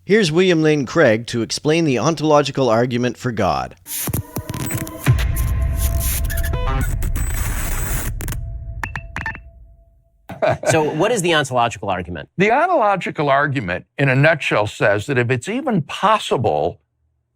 Here's William Lane Craig to explain the ontological argument for God. So what is the ontological argument? The ontological argument, in a nutshell, says that if it's even possible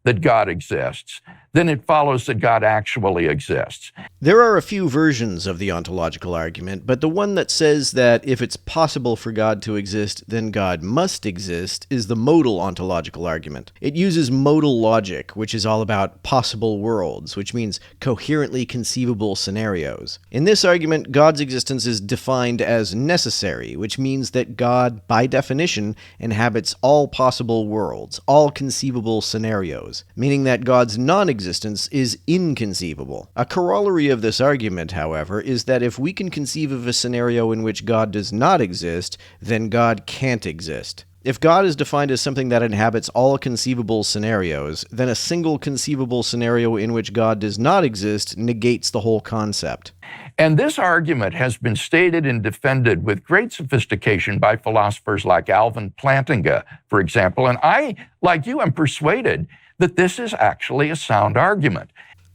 that God exists, then it follows that God actually exists. There are a few versions of the ontological argument, but the one that says that if it's possible for God to exist, then God must exist is the modal ontological argument. It uses modal logic, which is all about possible worlds, which means coherently conceivable scenarios. In this argument, God's existence is defined as necessary, which means that God, by definition, inhabits all possible worlds, all conceivable scenarios, meaning that God's non-existence is inconceivable. A corollary of this argument, however, is that if we can conceive of a scenario in which God does not exist, then God can't exist. If God is defined as something that inhabits all conceivable scenarios, then a single conceivable scenario in which God does not exist negates the whole concept. And this argument has been stated and defended with great sophistication by philosophers like Alvin Plantinga, for example, and I, like you, am persuaded that this is actually a sound argument.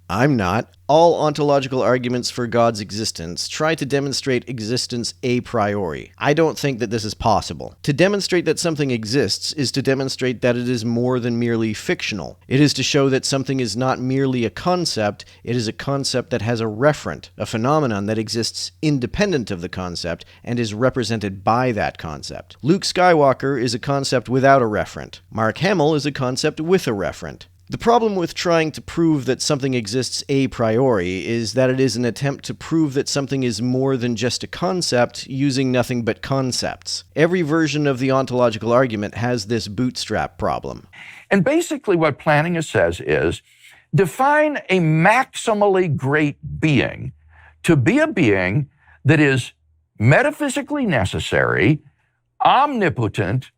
I'm not. All ontological arguments for God's existence try to demonstrate existence a priori. I don't think that this is possible. To demonstrate that something exists is to demonstrate that it is more than merely fictional. It is to show that something is not merely a concept, it is a concept that has a referent, a phenomenon that exists independent of the concept and is represented by that concept. Luke Skywalker is a concept without a referent. Mark Hamill is a concept with a referent. The problem with trying to prove that something exists a priori is that it is an attempt to prove that something is more than just a concept using nothing but concepts. Every version of the ontological argument has this bootstrap problem. And basically what Plantinga says is, define a maximally great being to be a being that is metaphysically necessary, omnipotent,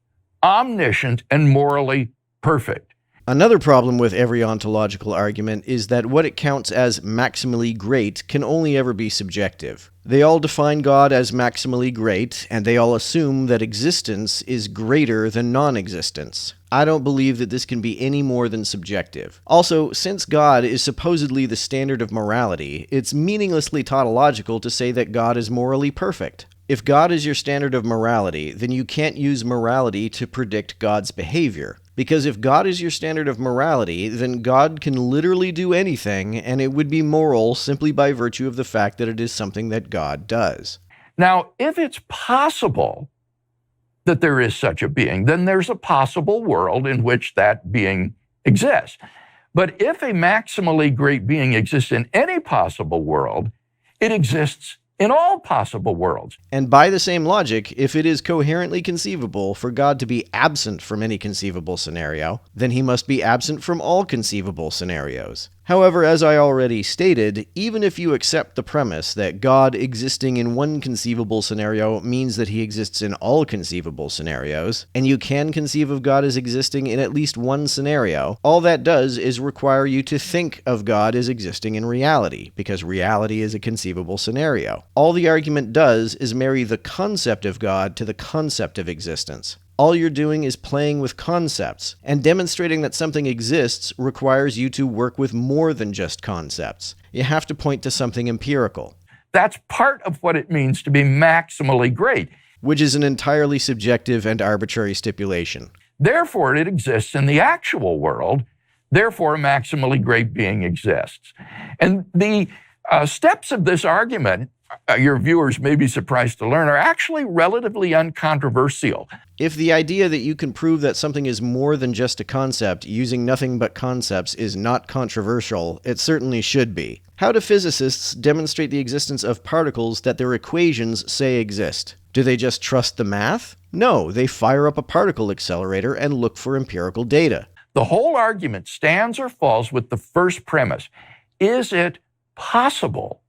omniscient, and morally perfect. Another problem with every ontological argument is that what it counts as maximally great can only ever be subjective. They all define God as maximally great, and they all assume that existence is greater than non-existence. I don't believe that this can be any more than subjective. Also, since God is supposedly the standard of morality, it's meaninglessly tautological to say that God is morally perfect. If God is your standard of morality, then you can't use morality to predict God's behavior. Because if God is your standard of morality, then God can literally do anything, and it would be moral simply by virtue of the fact that it is something that God does. Now, if it's possible that there is such a being, then there's a possible world in which that being exists. But if a maximally great being exists in any possible world, it exists in all possible worlds. And by the same logic, if it is coherently conceivable for God to be absent from any conceivable scenario, then he must be absent from all conceivable scenarios. However, as I already stated, even if you accept the premise that God existing in one conceivable scenario means that he exists in all conceivable scenarios, and you can conceive of God as existing in at least one scenario, all that does is require you to think of God as existing in reality, because reality is a conceivable scenario. All the argument does is marry the concept of God to the concept of existence. All you're doing is playing with concepts, and demonstrating that something exists requires you to work with more than just concepts. You have to point to something empirical. That's part of what it means to be maximally great, which is an entirely subjective and arbitrary stipulation. Therefore, it exists in the actual world. Therefore, a maximally great being exists. And the steps of this argument, your viewers may be surprised to learn, are actually relatively uncontroversial. If the idea that you can prove that something is more than just a concept using nothing but concepts is not controversial, it certainly should be. How do physicists demonstrate the existence of particles that their equations say exist? Do they just trust the math? No, they fire up a particle accelerator and look for empirical data. The whole argument stands or falls with the first premise. Is it possible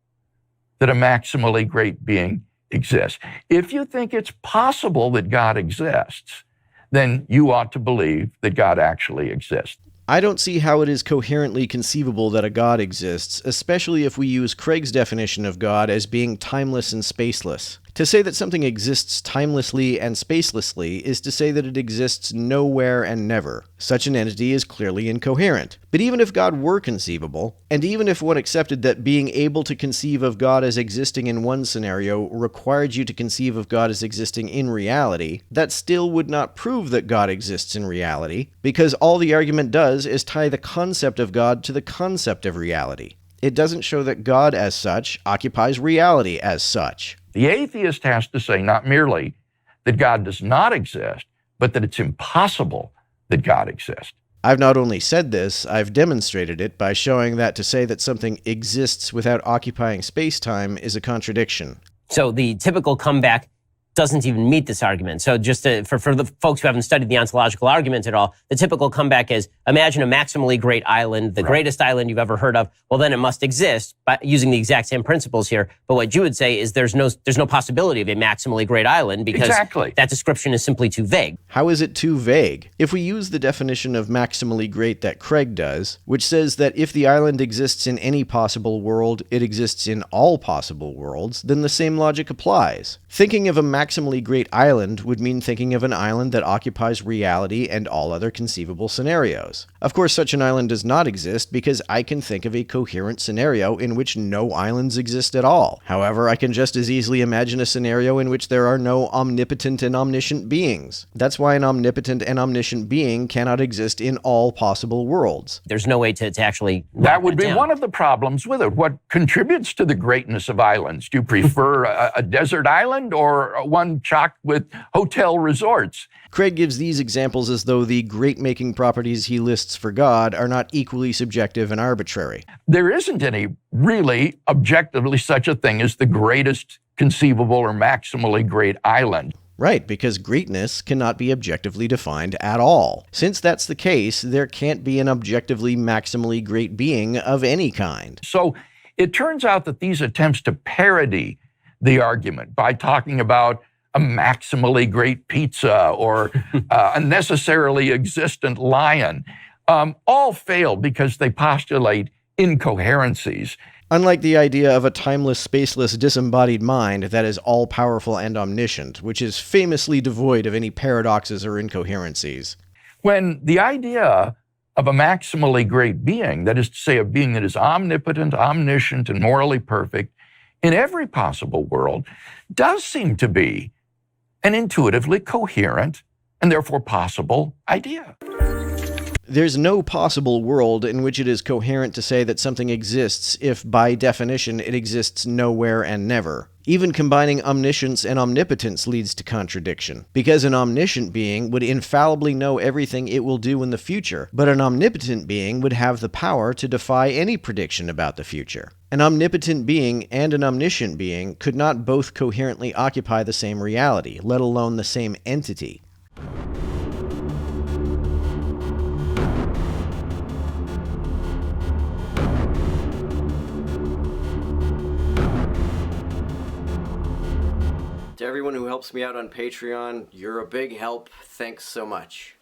that a maximally great being exists? If you think it's possible that God exists, then you ought to believe that God actually exists. I don't see how it is coherently conceivable that a God exists, especially if we use Craig's definition of God as being timeless and spaceless. To say that something exists timelessly and spacelessly is to say that it exists nowhere and never. Such an entity is clearly incoherent. But even if God were conceivable, and even if one accepted that being able to conceive of God as existing in one scenario required you to conceive of God as existing in reality, that still would not prove that God exists in reality, because all the argument does is tie the concept of God to the concept of reality. It doesn't show that God as such occupies reality as such. The atheist has to say not merely that God does not exist, but that it's impossible that God exists. I've not only said this, I've demonstrated it by showing that to say that something exists without occupying space-time is a contradiction. So the typical comeback doesn't even meet this argument. So just for the folks who haven't studied the ontological argument at all, the typical comeback is, imagine a maximally great island, the greatest island you've ever heard of. Well, then it must exist, by using the exact same principles here. But what you would say is there's no possibility of a maximally great island because that description is simply too vague. How is it too vague? If we use the definition of maximally great that Craig does, which says that if the island exists in any possible world, it exists in all possible worlds, then the same logic applies. Thinking of a maximally great island would mean thinking of an island that occupies reality and all other conceivable scenarios. Of course, such an island does not exist because I can think of a coherent scenario in which no islands exist at all. However, I can just as easily imagine a scenario in which there are no omnipotent and omniscient beings. That's why an omnipotent and omniscient being cannot exist in all possible worlds. There's no way to actually... That would be one of the problems with it. What contributes to the greatness of islands? Do you prefer a desert island or one chocked with hotel resorts? Craig gives these examples as though the great-making properties he lists for God are not equally subjective and arbitrary. There isn't any really objectively such a thing as the greatest conceivable or maximally great island. Right, because greatness cannot be objectively defined at all. Since that's the case, there can't be an objectively maximally great being of any kind. So it turns out that these attempts to parody the argument by talking about a maximally great pizza or a necessarily existent lion all fail because they postulate incoherencies. Unlike the idea of a timeless, spaceless, disembodied mind that is all-powerful and omniscient, which is famously devoid of any paradoxes or incoherencies. When the idea of a maximally great being, that is to say, a being that is omnipotent, omniscient, and morally perfect in every possible world, does seem to be an intuitively coherent and therefore possible idea. There's no possible world in which it is coherent to say that something exists if, by definition, it exists nowhere and never. Even combining omniscience and omnipotence leads to contradiction, because an omniscient being would infallibly know everything it will do in the future, but an omnipotent being would have the power to defy any prediction about the future. An omnipotent being and an omniscient being could not both coherently occupy the same reality, let alone the same entity. To everyone who helps me out on Patreon, you're a big help. Thanks so much.